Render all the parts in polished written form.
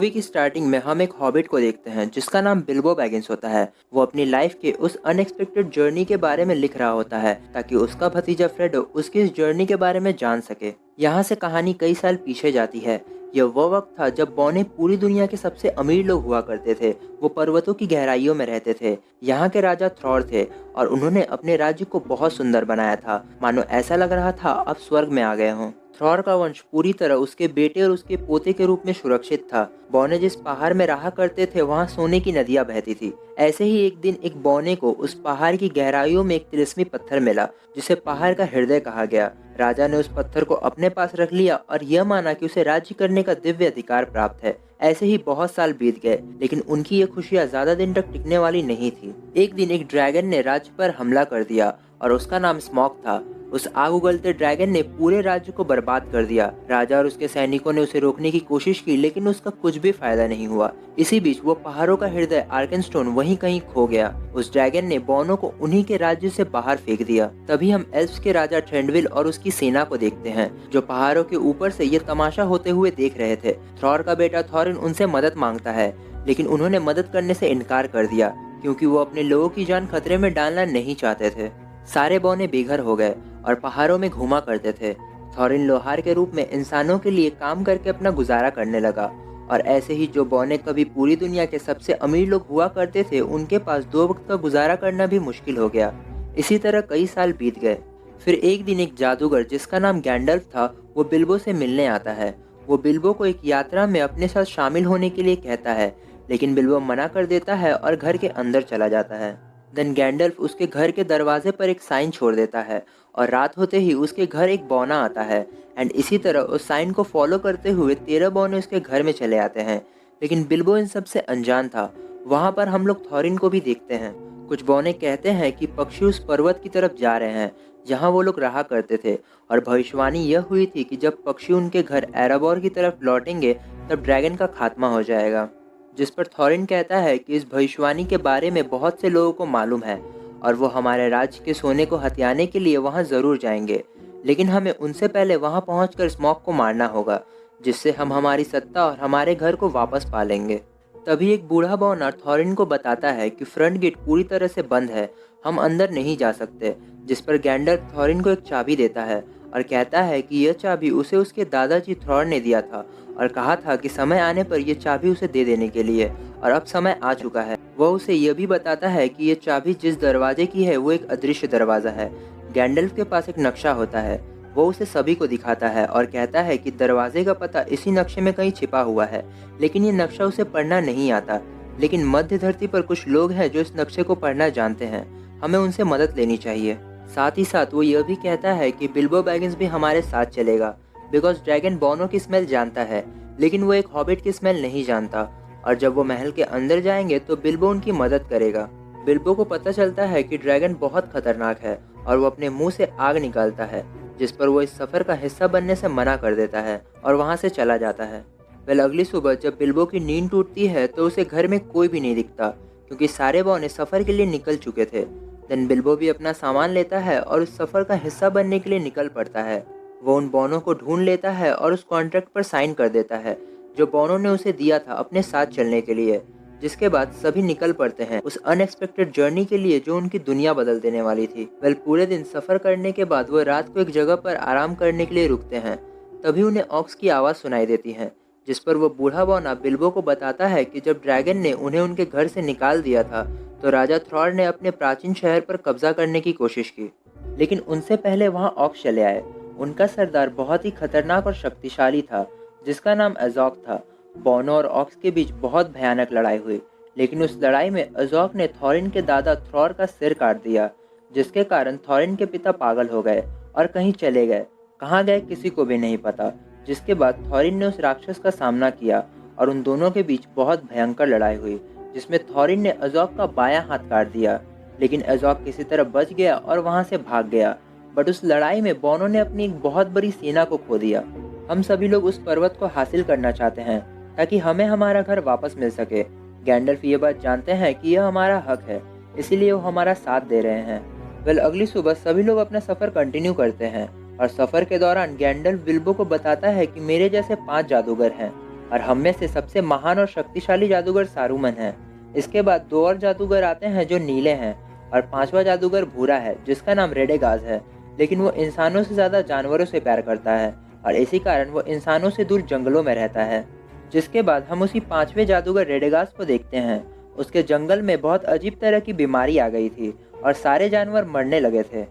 Movie की starting में हम एक हॉबिट को देखते हैं जिसका नाम बिल्बो बैगिंस होता है। वो अपनी लाइफ के उस अनएक्सपेक्टेड जर्नी के बारे में लिख रहा होता है ताकि उसका भतीजा फ्रेडो उसकी इस जर्नी के बारे में जान सके। यहाँ से कहानी कई साल पीछे जाती है। यह वो वक्त था जब बौने पूरी दुनिया के सबसे अमीर लोग हुआ करते थे। वो पर्वतों की गहराइयों में रहते थे। यहाँ के राजा थ्रॉर थे और उन्होंने अपने राज्य को बहुत सुंदर बनाया था, मानो ऐसा लग रहा था अब स्वर्ग में आ गए हों। थ्रॉर का वंश पूरी तरह उसके बेटे और उसके पोते के रूप में सुरक्षित था। बौने जिस पहाड़ में रहा करते थे वहाँ सोने की नदियाँ बहती थी। ऐसे ही एक दिन एक बौने को उस पहाड़ की गहराइयों में एक तिलिस्मी पत्थर मिला जिसे पहाड़ का हृदय कहा गया। राजा ने उस पत्थर को अपने पास रख लिया और यह माना कि उसे राज्य करने का दिव्य अधिकार प्राप्त है। ऐसे ही बहुत साल बीत गए, लेकिन उनकी ये खुशियाँ ज्यादा दिन तक टिकने वाली नहीं थी। एक दिन एक ड्रैगन ने राज्य पर हमला कर दिया और उसका नाम स्मॉग था। उस आग उगलते ड्रैगन ने पूरे राज्य को बर्बाद कर दिया। राजा और उसके सैनिकों ने उसे रोकने की कोशिश की, लेकिन उसका कुछ भी फायदा नहीं हुआ। इसी बीच वो पहाड़ों का हृदय आर्केनस्टोन वहीं कहीं खो गया। उस ड्रैगन ने बौनों को उन्हीं के राज्य से बाहर फेंक दिया। तभी हम एल्फ्स के राजा थ्रेंडविल और उसकी सेना को देखते हैं जो पहाड़ों के ऊपर से ये तमाशा होते हुए देख रहे थे। थ्रॉर का बेटा थॉरिन उनसे मदद मांगता है, लेकिन उन्होंने मदद करने से इनकार कर दिया क्योंकि वो अपने लोगों की जान खतरे में डालना नहीं चाहते थे। सारे बौने बेघर हो गए और पहाड़ों में घूमा करते थे। थॉरिन लोहार के रूप में इंसानों के लिए काम करके अपना गुजारा करने लगा और ऐसे ही जो बौने कभी पूरी दुनिया के सबसे अमीर लोग हुआ करते थे उनके पास 2 वक्त का गुजारा करना भी मुश्किल हो गया। इसी तरह कई साल बीत गए। फिर एक दिन एक जादूगर जिसका नाम गैंडल्फ था वो बिल्बो से मिलने आता है। वो बिल्बो को एक यात्रा में अपने साथ शामिल होने के लिए कहता है, लेकिन बिल्बो मना कर देता है और घर के अंदर चला जाता है। देन गैंडल्फ उसके घर के दरवाजे पर एक साइन छोड़ देता है और रात होते ही उसके घर एक बौना आता है एंड इसी तरह उस साइन को फॉलो करते हुए 13 बौने उसके घर में चले आते हैं। लेकिन बिल्बो इन सब से अनजान था। वहाँ पर हम लोग थॉरिन को भी देखते हैं। कुछ बौने कहते हैं कि पक्षी उस पर्वत की तरफ जा रहे हैं जहाँ वो लोग रहा करते थे और भविष्यवाणी यह हुई थी कि जब पक्षी उनके घर एराबोर की तरफ लौटेंगे तब ड्रैगन का खात्मा हो जाएगा। जिस पर थॉरिन कहता है कि इस भविष्यवाणी के बारे में बहुत से लोगों को मालूम है और वो हमारे राज्य के सोने को हथियाने के लिए वहां जरूर जाएंगे, लेकिन हमें उनसे पहले वहां पहुंचकर स्मॉग को मारना होगा जिससे हम हमारी सत्ता और हमारे घर को वापस पा लेंगे। तभी एक बूढ़ा बौना थॉरिन को बताता है कि फ्रंट गेट पूरी तरह से बंद है, हम अंदर नहीं जा सकते। जिस पर गैंडल्फ थॉरिन को एक चाबी देता है और कहता है कि यह चाबी उसे उसके दादाजी थ्रॉर ने दिया था और कहा था कि समय आने पर यह चाबी उसे दे देने के लिए, और अब समय आ चुका है। वह उसे यह भी बताता है कि यह चाबी जिस दरवाजे की है वो एक अदृश्य दरवाजा है। गैंडल्फ के पास एक नक्शा होता है, वो उसे सभी को दिखाता है और कहता है कि दरवाजे का पता इसी नक्शे में कहीं छिपा हुआ है, लेकिन ये नक्शा उसे पढ़ना नहीं आता। लेकिन मध्य धरती पर कुछ लोग हैं जो इस नक्शे को पढ़ना जानते हैं, हमें उनसे मदद लेनी चाहिए। साथ ही साथ वो यह भी कहता है कि बिल्बो बैगिंस भी हमारे साथ चलेगा बिकॉज ड्रैगन बौनों की स्मेल जानता है, लेकिन वो एक हॉबिट की स्मेल नहीं जानता। और जब वो महल के अंदर जाएंगे तो बिल्बो उनकी मदद करेगा। बिल्बो को पता चलता है कि ड्रैगन बहुत खतरनाक है और वो अपने मुंह से आग निकालता है, जिस पर वो इस सफर का हिस्सा बनने से मना कर देता है और वहाँ से चला जाता है। अगली सुबह जब बिल्बो की नींद टूटती है तो उसे घर में कोई भी नहीं दिखता क्योंकि सारे बौने सफर के लिए निकल चुके थे। देन बिल्बो भी अपना सामान लेता है और उस सफर का हिस्सा बनने के लिए निकल पड़ता है। वो उन बौनों को ढूंढ लेता है और उस कॉन्ट्रैक्ट पर साइन कर देता है जो बौनों ने उसे दिया था अपने साथ चलने के लिए। जिसके बाद सभी निकल पड़ते हैं उस अनएक्सपेक्टेड जर्नी के लिए जो उनकी दुनिया बदल देने वाली थी। पूरे दिन सफर करने के बाद वो रात को एक जगह पर आराम करने के लिए रुकते हैं। तभी उन्हें ऑक्स की आवाज़ सुनाई देती है, जिस पर वो बूढ़ा बौना बिल्बो को बताता है कि जब ड्रैगन ने उन्हें उनके घर से निकाल दिया था तो राजा थ्रॉर ने अपने प्राचीन शहर पर कब्जा करने की कोशिश की, लेकिन उनसे पहले वहां ऑक्स चले आए। उनका सरदार बहुत ही खतरनाक और शक्तिशाली था जिसका नाम अजॉक था। बौनों और ऑक्स के बीच बहुत भयानक लड़ाई हुई, लेकिन उस लड़ाई में अजॉक ने थॉरिन के दादा थ्रॉर का सिर काट दिया, जिसके कारण थॉरिन के पिता पागल हो गए और कहीं चले गए। कहाँ गए किसी को भी नहीं पता। जिसके बाद थॉरिन ने उस राक्षस का सामना किया और उन दोनों के बीच बहुत भयंकर लड़ाई हुई, जिसमें थॉरिन ने अजॉक का बायां हाथ काट दिया, लेकिन अजॉक किसी तरह बच गया और वहां से भाग गया। बट उस लड़ाई में बौनों ने अपनी एक बहुत बड़ी सेना को खो दिया। हम सभी लोग उस पर्वत को हासिल करना चाहते हैं ताकि हमें हमारा घर वापस मिल सके। गैंडल्फ ये बात जानते हैं कि यह हमारा हक है, इसीलिए वो हमारा साथ दे रहे हैं। अगली सुबह सभी लोग अपना सफर कंटिन्यू करते हैं और सफर के दौरान गैंडल्फ बिल्बो को बताता है कि मेरे जैसे 5 जादूगर हैं और हम में से सबसे महान और शक्तिशाली जादूगर सारूमन है। इसके बाद दो और जादूगर आते हैं जो नीले हैं, और पांचवा जादूगर भूरा है जिसका नाम रेडेगाज है, लेकिन वो इंसानों से ज़्यादा जानवरों से प्यार करता है और इसी कारण वो इंसानों से दूर जंगलों में रहता है। जिसके बाद हम उसी पांचवें जादूगर रेडेगाज को देखते हैं। उसके जंगल में बहुत अजीब तरह की बीमारी आ गई थी और सारे जानवर मरने लगे थे।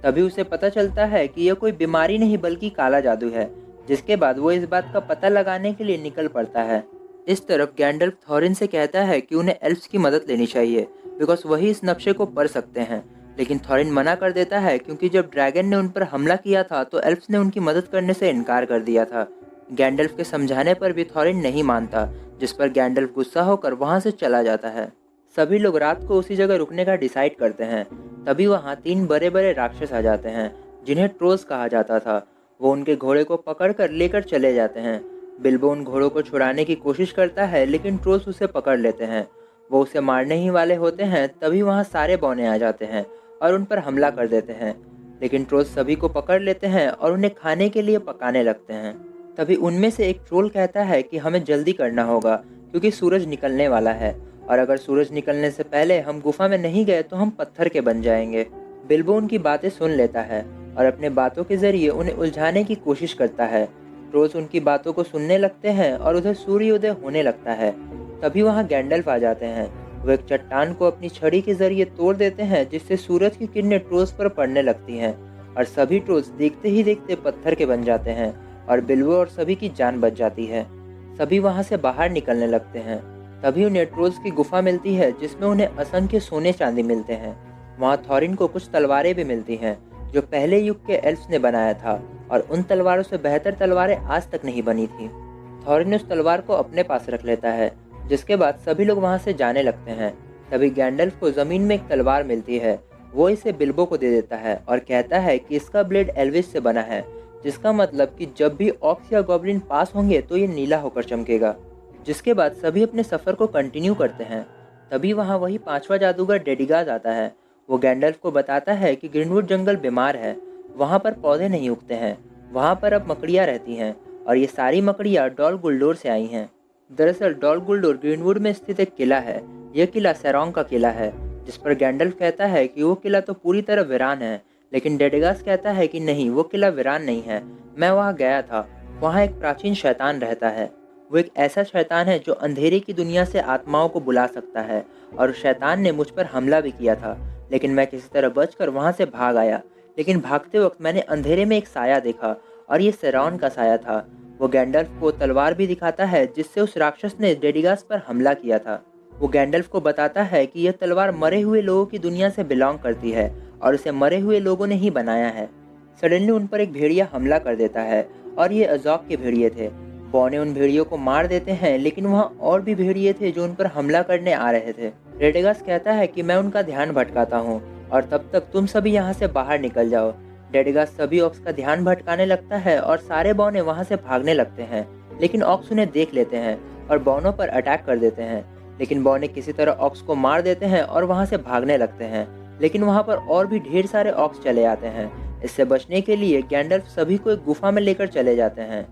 तभी उसे पता चलता है कि यह कोई बीमारी नहीं बल्कि काला जादू है। जिसके बाद वो इस बात का पता लगाने के लिए निकल पड़ता है। इस तरफ गैंडल्फ थॉरिन से कहता है कि उन्हें एल्फ्स की मदद लेनी चाहिए बिकॉज वही इस नक्शे को पढ़ सकते हैं, लेकिन थॉरिन मना कर देता है क्योंकि जब ड्रैगन ने उन पर हमला किया था तो एल्फ्स ने उनकी मदद करने से इनकार कर दिया था। गैंडल्फ के समझाने पर भी थॉरिन नहीं मानता, जिस पर गैंडल्फ गुस्सा होकर वहां से चला जाता है। सभी लोग रात को उसी जगह रुकने का डिसाइड करते हैं। तभी वहां तीन बड़े बड़े राक्षस आ जाते हैं जिन्हें ट्रोल्स कहा जाता था। वो उनके घोड़े को पकड़कर लेकर चले जाते हैं। बिल्बो उन घोड़ों को छुड़ाने की कोशिश करता है लेकिन ट्रोल्स उसे पकड़ लेते हैं। वो उसे मारने ही वाले होते हैं तभी वहाँ सारे बौने आ जाते हैं और उन पर हमला कर देते हैं, लेकिन ट्रोल्स सभी को पकड़ लेते हैं और उन्हें खाने के लिए पकाने लगते हैं। तभी उनमें से एक ट्रोल कहता है कि हमें जल्दी करना होगा क्योंकि सूरज निकलने वाला है और अगर सूरज निकलने से पहले हम गुफा में नहीं गए तो हम पत्थर के बन जाएंगे। बिल्बो उनकी बातें सुन लेता है और अपने बातों के जरिए उन्हें उलझाने की कोशिश करता है। ट्रोल्स उनकी बातों को सुनने लगते हैं और उधर सूर्योदय होने लगता है। तभी वहाँ गैंडल्फ आ जाते हैं। वो एक चट्टान को अपनी छड़ी के जरिए तोड़ देते हैं जिससे सूरज की किरणें ट्रोल्स पर पड़ने लगती हैं और सभी ट्रोल्स देखते ही देखते पत्थर के बन जाते हैं और बिल्बो और सभी की जान बच जाती है। सभी वहाँ से बाहर निकलने लगते हैं। तभी उन्हें ट्रोल्स की गुफा मिलती है जिसमें उन्हें असंख्य सोने चांदी मिलते हैं। वहाँ थॉरिन को कुछ तलवारें भी मिलती हैं जो पहले युग के एल्फ्स ने बनाया था और उन तलवारों से बेहतर तलवारें आज तक नहीं बनी थी। थॉरिन उस तलवार को अपने पास रख लेता है, जिसके बाद सभी लोग वहां से जाने लगते हैं। तभी गैंडल्फ को जमीन में एक तलवार मिलती है। वो इसे बिल्बो को दे देता है और कहता है कि इसका ब्लेड एल्विस से बना है, जिसका मतलब कि जब भी ऑक्स या गॉब्लिन पास होंगे तो ये नीला होकर चमकेगा। जिसके बाद सभी अपने सफर को कंटिन्यू करते हैं। तभी वहाँ वही पांचवा जादूगर रेडेगाज आता है। वो गैंडल्फ को बताता है कि ग्रीनवुड जंगल बीमार है, वहाँ पर पौधे नहीं उगते हैं, वहाँ पर अब मकड़ियाँ रहती हैं और ये सारी मकड़ियाँ डॉल गुल्डोर से आई हैं। दरअसल डॉल गुल्डोर ग्रीनवुड में स्थित एक किला है। यह किला सेरोंग का किला है, जिस पर गैंडल्फ कहता है कि वो किला तो पूरी तरह वीरान है, लेकिन रेडेगाज कहता है कि नहीं, वो किला वीरान नहीं है, मैं वहाँ गया था, वहाँ एक प्राचीन शैतान रहता है। वो एक ऐसा शैतान है जो अंधेरे की दुनिया से आत्माओं को बुला सकता है और शैतान ने मुझ पर हमला भी किया था, लेकिन मैं किसी तरह बचकर वहाँ से भाग आया। लेकिन भागते वक्त मैंने अंधेरे में एक साया देखा और ये सेरॉन का साया था। वो गैंडल्फ को तलवार भी दिखाता है जिससे उस राक्षस ने रेडेगाज पर हमला किया था। वो गैंडल्फ को बताता है कि यह तलवार मरे हुए लोगों की दुनिया से बिलोंग करती है और इसे मरे हुए लोगों ने ही बनाया है। सडनली उन पर एक भेड़िया हमला कर देता है और ये अजॉक के भेड़िए थे। बौने उन भेड़ियों को मार देते हैं, लेकिन वहाँ और भी भेड़िए थे जो उन पर हमला करने आ रहे थे। रेडेगाज कहता है कि मैं उनका ध्यान भटकाता हूँ और तब तक तुम सभी यहाँ से बाहर निकल जाओ। रेडेगाज सभी ऑक्स का ध्यान भटकाने लगता है और सारे बौने वहाँ से भागने लगते हैं, लेकिन ऑक्स उन्हें देख लेते हैं और बौनों पर अटैक कर देते हैं। लेकिन बौने किसी तरह ऑक्स को मार देते हैं और वहाँ से भागने लगते हैं, लेकिन वहाँ पर और भी ढेर सारे ऑक्स चले आते हैं। इससे बचने के लिए गैंडल्फ सभी को एक गुफा में लेकर चले जाते हैं।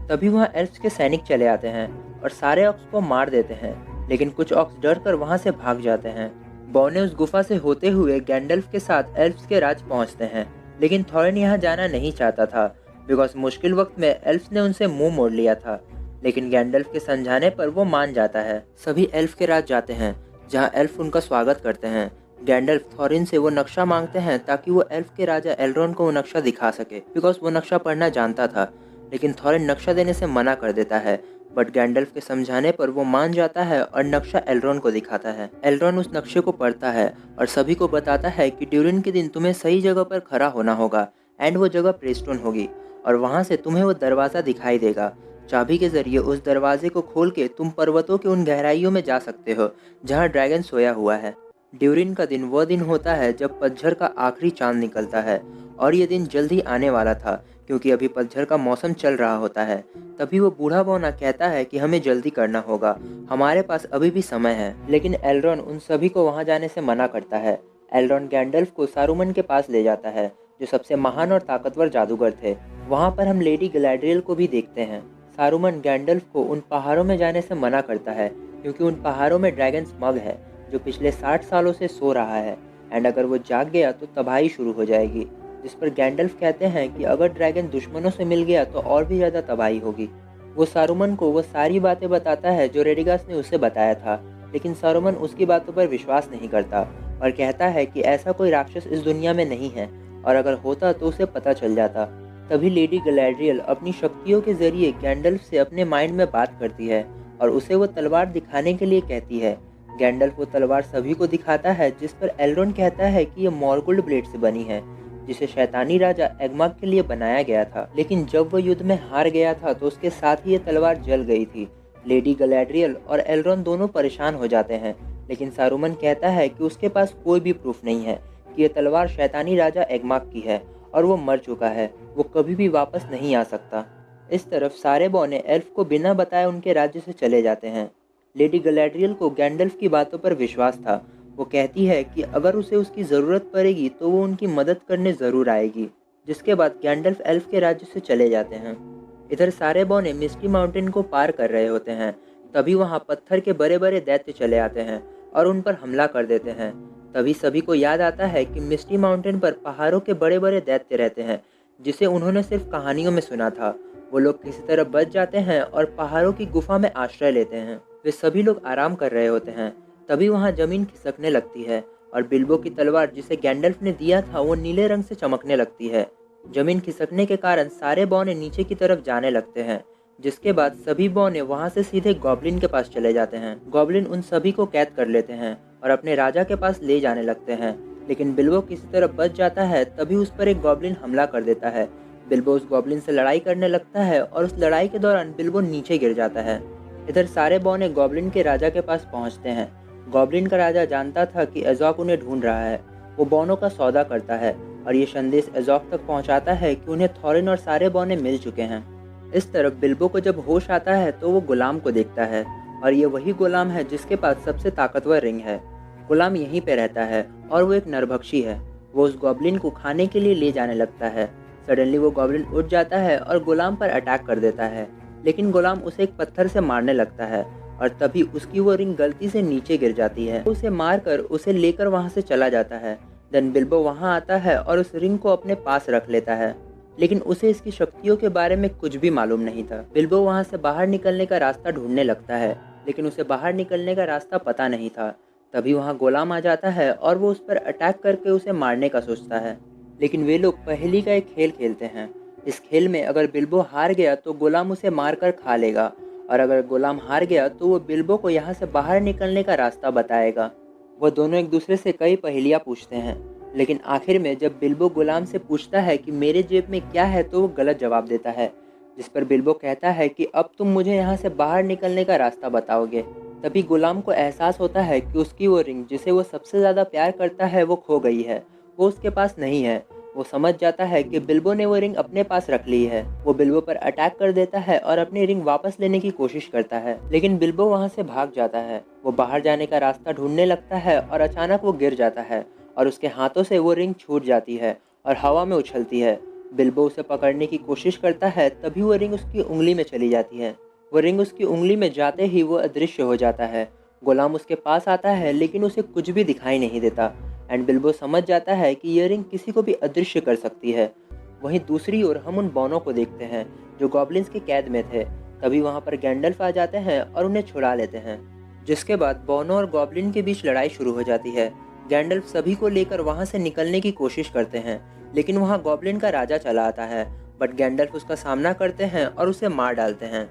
तभी वहाँ एल्फ्स के सैनिक चले आते हैं और सारे ऑक्स को मार देते हैं, लेकिन कुछ ऑक्स डर कर वहाँ से भाग जाते हैं। बौने उस गुफा से होते हुए गैंडल्फ के साथ एल्फ्स के राज पहुँचते हैं, लेकिन थॉरिन यहाँ जाना नहीं चाहता था बिकॉज मुश्किल वक्त में एल्फ्स ने उनसे मुंह मोड़ लिया था। लेकिन गैंडल्फ के समझाने पर वो मान जाता है। सभी एल्फ के राज जाते हैं जहाँ एल्फ उनका स्वागत करते हैं। गैंडल्फ थॉरिन से वो नक्शा मांगते हैं ताकि वो एल्फ के राजा एल्रोन को वो नक्शा दिखा सके बिकॉज वो नक्शा पढ़ना जानता था, लेकिन थॉरिन नक्शा देने से मना कर देता है। बट गैंडल्फ के समझाने पर वो मान जाता है और नक्शा एल्रोन को दिखाता है। एल्रोन उस नक्शे को पढ़ता है और सभी को बताता है कि ड्यूरिन के दिन तुम्हें सही जगह पर खड़ा होना होगा एंड वो जगह प्रेस्टोन होगी और वहाँ से तुम्हें वो दरवाज़ा दिखाई देगा। चाबी के जरिए उस दरवाजे को खोल के तुम पर्वतों के उन गहराइयों में जा सकते हो जहाँ ड्रैगन सोया हुआ है। ड्यूरिन का दिन वह दिन होता है जब पतझड़ का आखिरी चांद निकलता है और ये दिन जल्द ही आने वाला था क्योंकि अभी पतझड़ का मौसम चल रहा होता है। तभी वो बूढ़ा बौना कहता है कि हमें जल्दी करना होगा, हमारे पास अभी भी समय है, लेकिन एल्रोन उन सभी को वहाँ जाने से मना करता है। एल्रोन गैंडल्फ को सारूमन के पास ले जाता है जो सबसे महान और ताकतवर जादूगर थे। वहाँ पर हम लेडी गैलाड्रियल को भी देखते हैं। सारुमन गैंडल्फ को उन पहाड़ों में जाने से मना करता है क्योंकि उन पहाड़ों में ड्रैगन स्मग है जो पिछले 60 सालों से सो रहा है एंड अगर वो जाग गया तो तबाही शुरू हो जाएगी। जिस पर गैंडल्फ कहते हैं कि अगर ड्रैगन दुश्मनों से मिल गया तो और भी ज़्यादा तबाही होगी। वो सारुमन को वो सारी बातें बताता है जो रेडिगास ने उसे बताया था, लेकिन सारुमन उसकी बातों पर विश्वास नहीं करता और कहता है कि ऐसा कोई राक्षस इस दुनिया में नहीं है और अगर होता तो उसे पता चल जाता। तभी लेडी गैलाड्रियल अपनी शक्तियों के जरिए गैंडल्फ से अपने माइंड में बात करती है और उसे वो तलवार दिखाने के लिए कहती है। गैंडल्फ वो तलवार सभी को दिखाता है जिस पर एल्रोंड कहता है कि ये मॉर्गुल्ड ब्लेड से बनी है जिसे शैतानी राजा एगमाग के लिए बनाया गया था, लेकिन जब वो युद्ध में हार गया था तो उसके साथ ही ये तलवार जल गई थी। लेडी गैलाड्रियल और एल्रोंड दोनों परेशान हो जाते हैं, लेकिन सारुमन कहता है कि उसके पास कोई भी प्रूफ नहीं है कि ये तलवार शैतानी राजा एगमाग की है और वो मर चुका है, वो कभी भी वापस नहीं आ सकता। इस तरफ सारे बौने एल्फ को बिना बताए उनके राज्य से चले जाते हैं। लेडी गैलाड्रियल को गैंडल्फ की बातों पर विश्वास था। वो कहती है कि अगर उसे उसकी ज़रूरत पड़ेगी तो वो उनकी मदद करने ज़रूर आएगी। जिसके बाद गैंडल्फ एल्फ के राज्य से चले जाते हैं। इधर सारे बौने मिस्टी माउंटेन को पार कर रहे होते हैं, तभी वहाँ पत्थर के बड़े बड़े दैत्य चले आते हैं और उन पर हमला कर देते हैं। तभी सभी को याद आता है कि मिस्टी माउंटेन पर पहाड़ों के बड़े बड़े दैत्य रहते हैं जिसे उन्होंने सिर्फ कहानियों में सुना था। वो लोग किसी तरह बच जाते हैं और पहाड़ों की गुफा में आश्रय लेते हैं। वे सभी लोग आराम कर रहे होते हैं, तभी वहाँ जमीन खिसकने लगती है और बिल्बो की तलवार जिसे गैंडल्फ ने दिया था वो नीले रंग से चमकने लगती है। जमीन खिसकने के कारण सारे बौने नीचे की तरफ जाने लगते हैं, जिसके बाद सभी बौने वहाँ से सीधे गॉब्लिन के पास चले जाते हैं। गॉब्लिन उन सभी को कैद कर लेते हैं और अपने राजा के पास ले जाने लगते हैं, लेकिन बिल्बो किसी तरह बच जाता है। तभी उस पर एक गॉब्लिन हमला कर देता है। बिल्बो उस गॉब्लिन से लड़ाई करने लगता है और उस लड़ाई के दौरान बिल्बो नीचे गिर जाता है। इधर सारे बौने गॉब्लिन के राजा के पास पहुंचते हैं। गॉब्लिन का राजा जानता था कि एज़ोक उन्हें ढूंढ रहा है। वो बौनों का सौदा करता है और ये संदेश एज़ोक तक पहुंचाता है कि उन्हें थॉरिन और सारे बौने मिल चुके हैं। इस तरफ बिल्बो को जब होश आता है तो वो गुलाम को देखता है और ये वही गुलाम है जिसके पास सबसे ताकतवर रिंग है। गुलाम यहीं पे रहता है और वो एक नरभक्षी है। वो उस गॉब्लिन को खाने के लिए ले जाने लगता है। सडनली वो गॉब्लिन उठ जाता है और गुलाम पर अटैक कर देता है, लेकिन गुलाम उसे एक पत्थर से मारने लगता है और तभी उसकी वो रिंग गलती से नीचे गिर जाती है। उसे मारकर उसे लेकर वहाँ से चला जाता है। देन बिल्बो वहाँ आता है और उस रिंग को अपने पास रख लेता है, लेकिन उसे इसकी शक्तियों के बारे में कुछ भी मालूम नहीं था। बिल्बो वहाँ से बाहर निकलने का रास्ता ढूंढने लगता है, लेकिन उसे बाहर निकलने का रास्ता पता नहीं था। तभी वहाँ गुलाम आ जाता है और वो उस पर अटैक करके उसे मारने का सोचता है, लेकिन वे लोग पहेली का एक खेल खेलते हैं। इस खेल में अगर बिल्बो हार गया तो गुलाम उसे मारकर खा लेगा और अगर गुलाम हार गया तो वो बिल्बो को यहाँ से बाहर निकलने का रास्ता बताएगा। वो दोनों एक दूसरे से कई पहेलियाँ पूछते हैं, लेकिन आखिर में जब बिल्बो गुलाम से पूछता है कि मेरे जेब में क्या है तो वो गलत जवाब देता है, जिस पर बिल्बो कहता है कि अब तुम मुझे यहाँ से बाहर निकलने का रास्ता बताओगे। तभी गुलाम को एहसास होता है कि उसकी वो रिंग जिसे वो सबसे ज़्यादा प्यार करता है वो खो गई है, वो उसके पास नहीं है। वो समझ जाता है कि बिल्बो ने वो रिंग अपने पास रख ली है। वो बिल्बो पर अटैक कर देता है और अपनी रिंग वापस लेने की कोशिश करता है, लेकिन बिल्बो वहाँ से भाग जाता है। वो बाहर जाने का रास्ता ढूंढने लगता है और अचानक वो गिर जाता है और उसके हाथों से वो रिंग छूट जाती है और हवा में उछलती है। बिल्बो उसे पकड़ने की कोशिश करता है, तभी वो रिंग उसकी उंगली में चली जाती है। वो रिंग उसकी उंगली में जाते ही वो अदृश्य हो जाता है। गुलाम उसके पास आता है, लेकिन उसे कुछ भी दिखाई नहीं देता एंड बिल्बो समझ जाता है कि ये रिंग किसी को भी अदृश्य कर सकती है। वहीं दूसरी ओर हम उन बौनों को देखते हैं जो गॉब्लिन्स के कैद में थे। तभी वहाँ पर गैंडल्फ आ जाते हैं और उन्हें छुड़ा लेते हैं, जिसके बाद बौनों और गॉब्लिन के बीच लड़ाई शुरू हो जाती है। गैंडल्फ सभी को लेकर वहाँ से निकलने की कोशिश करते हैं, लेकिन वहाँ गॉब्लिन का राजा चला आता है, बट गैंडल्फ उसका सामना करते हैं और उसे मार डालते हैं।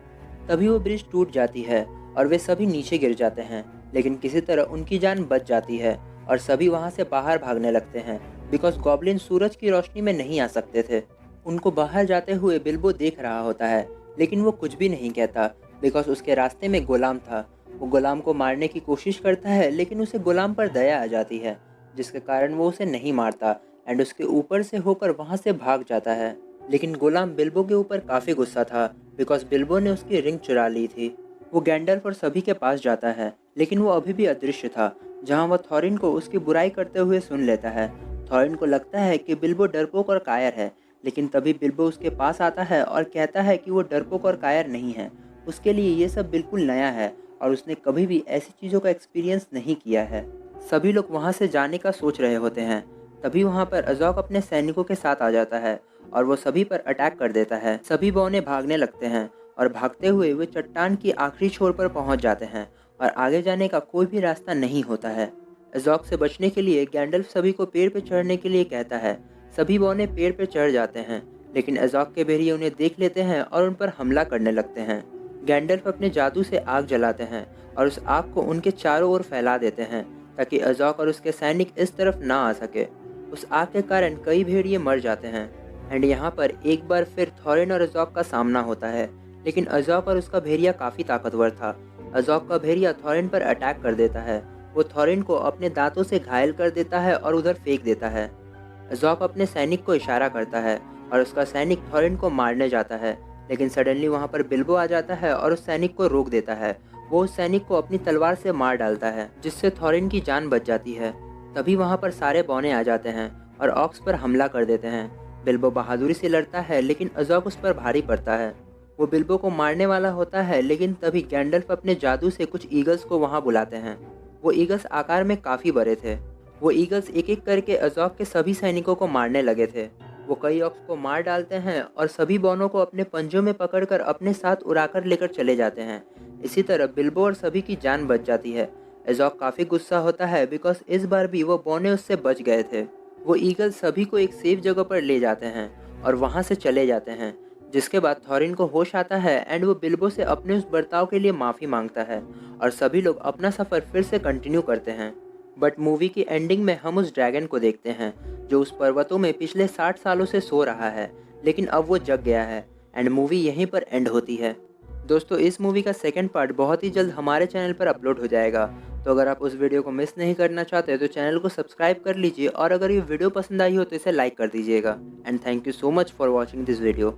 तभी वो ब्रिज टूट जाती है और वे सभी नीचे गिर जाते हैं, लेकिन किसी तरह उनकी जान बच जाती है और सभी वहाँ से बाहर भागने लगते हैं बिकॉज गॉब्लिन सूरज की रोशनी में नहीं आ सकते थे। उनको बाहर जाते हुए बिल्बो देख रहा होता है, लेकिन वो कुछ भी नहीं कहता बिकॉज उसके रास्ते में गुलाम था। वो गुलाम को मारने की कोशिश करता है, लेकिन उसे गुलाम पर दया आ जाती है, जिसके कारण वो उसे नहीं मारता एंड उसके ऊपर से होकर वहाँ से भाग जाता है। लेकिन गुलाम बिल्बो के ऊपर काफ़ी गुस्सा था बिकॉज बिल्बो ने उसकी रिंग चुरा ली थी। वो गैंडल्फ और सभी के पास जाता है, लेकिन वो अभी भी अदृश्य था, जहाँ वह थॉरिन को उसकी बुराई करते हुए सुन लेता है। थॉरिन को लगता है कि बिल्बो डरपोक और कायर है, लेकिन तभी बिल्बो उसके पास आता है और कहता है कि वो डरपोक और कायर नहीं है, उसके लिए ये सब बिल्कुल नया है और उसने कभी भी ऐसी चीज़ों का एक्सपीरियंस नहीं किया है। सभी लोग वहाँ से जाने का सोच रहे होते हैं, तभी वहाँ पर अज़ोक अपने सैनिकों के साथ आ जाता है और वो सभी पर अटैक कर देता है। सभी बौने भागने लगते हैं और भागते हुए वे चट्टान की आखिरी छोर पर पहुँच जाते हैं और आगे जाने का कोई भी रास्ता नहीं होता है। अज़ोक से बचने के लिए गैंडल्फ सभी को पेड़ पर चढ़ने के लिए कहता है। सभी बौने पेड़ पर चढ़ जाते हैं, लेकिन अज़ोक के भेड़िए उन्हें देख लेते हैं और उन पर हमला करने लगते हैं। गैंडल्फ अपने जादू से आग जलाते हैं और उस आग को उनके चारों ओर फैला देते हैं ताकि अज़ोक और उसके सैनिक इस तरफ ना आ सके। उस आग के कारण कई भेड़िए मर जाते हैं एंड यहाँ पर एक बार फिर थॉरिन और अज़ोक का सामना होता है, लेकिन अज़ोक और उसका भेड़िया काफ़ी ताकतवर था। अज़ोक का भेड़िया थॉरिन पर अटैक कर देता है। वो थॉरिन को अपने दांतों से घायल कर देता है और उधर फेंक देता है। अज़ोक अपने सैनिक को इशारा करता है और उसका सैनिक थॉरिन को मारने जाता है, लेकिन सडनली वहाँ पर बिल्बो आ जाता है और उस सैनिक को रोक देता है। वो उस सैनिक को अपनी तलवार से मार डालता है, जिससे थॉरिन की जान बच जाती है। तभी वहाँ पर सारे बौने आ जाते हैं और ऑक्स पर हमला कर देते हैं। बिल्बो बहादुरी से लड़ता है, लेकिन अज़ोक उस पर भारी पड़ता है। वो बिल्बो को मारने वाला होता है, लेकिन तभी गैंडल्फ अपने जादू से कुछ ईगल्स को वहाँ बुलाते हैं। वो ईगल्स आकार में काफ़ी बड़े थे। वो ईगल्स एक एक करके अज़ोक के सभी सैनिकों को मारने लगे थे। वो कई ऑक्स को मार डालते हैं और सभी बौनों को अपने पंजों में पकड़कर अपने साथ उड़ाकर लेकर चले जाते हैं। इसी तरह बिल्बो और सभी की जान बच जाती है। अज़ोक काफ़ी गुस्सा होता है बिकॉज इस बार भी वो बौने उससे बच गए थे। वो ईगल सभी को एक सेफ जगह पर ले जाते हैं और वहाँ से चले जाते हैं, जिसके बाद थॉरिन को होश आता है एंड वो बिल्बो से अपने उस बर्ताव के लिए माफ़ी मांगता है और सभी लोग अपना सफ़र फिर से कंटिन्यू करते हैं। बट मूवी की एंडिंग में हम उस ड्रैगन को देखते हैं जो उस पर्वतों में पिछले 60 सालों से सो रहा है, लेकिन अब वो जग गया है एंड मूवी यहीं पर एंड होती है। दोस्तों, इस मूवी का सेकंड पार्ट बहुत ही जल्द हमारे चैनल पर अपलोड हो जाएगा, तो अगर आप उस वीडियो को मिस नहीं करना चाहते तो चैनल को सब्सक्राइब कर लीजिए और अगर ये वीडियो पसंद आई हो तो इसे लाइक कर दीजिएगा। And thank you so much for watching this video.